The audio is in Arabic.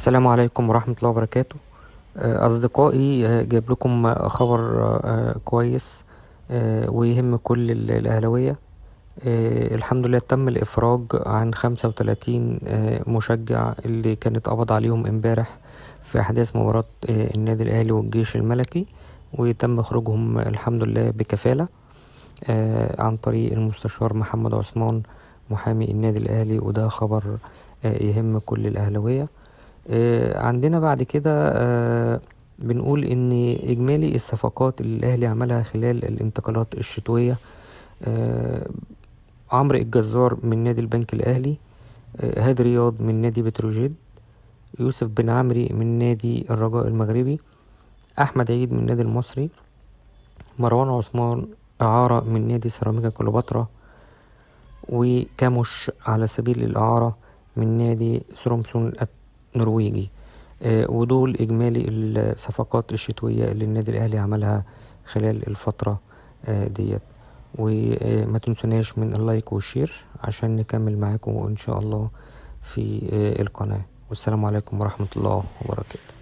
السلام عليكم ورحمة الله وبركاته. أصدقائي، جايب لكم خبر كويس ويهم كل الأهلاوية. الحمد لله تم الإفراج عن 35 مشجع اللي كان اتقبض عليهم امبارح في أحداث مباراة النادي الأهلي والجيش الملكي، وتم خروجهم الحمد لله بكفالة عن طريق المستشار محمد عثمان محامي النادي الأهلي، وده خبر يهم كل الأهلاوية. عندنا بعد كده بنقول ان اجمالي الصفقات اللي الاهلي عملها خلال الانتقالات الشتوية: عمرو الجزار من نادي البنك الاهلي، هادي رياض من نادي بتروجيت، يوسف بن عمري من نادي الرجاء المغربي، احمد عيد من النادي المصري، مروان عثمان اعارة من نادي سيراميكا كليوباترا، وكاموش على سبيل الاعارة من نادي سرومسون النرويجي. ودول إجمالي الصفقات الشتوية اللي النادي الأهلي عملها خلال الفترة ديت. وما تنسوناش من اللايك والشير عشان نكمل معاكم إن شاء الله في القناة. والسلام عليكم ورحمة الله وبركاته.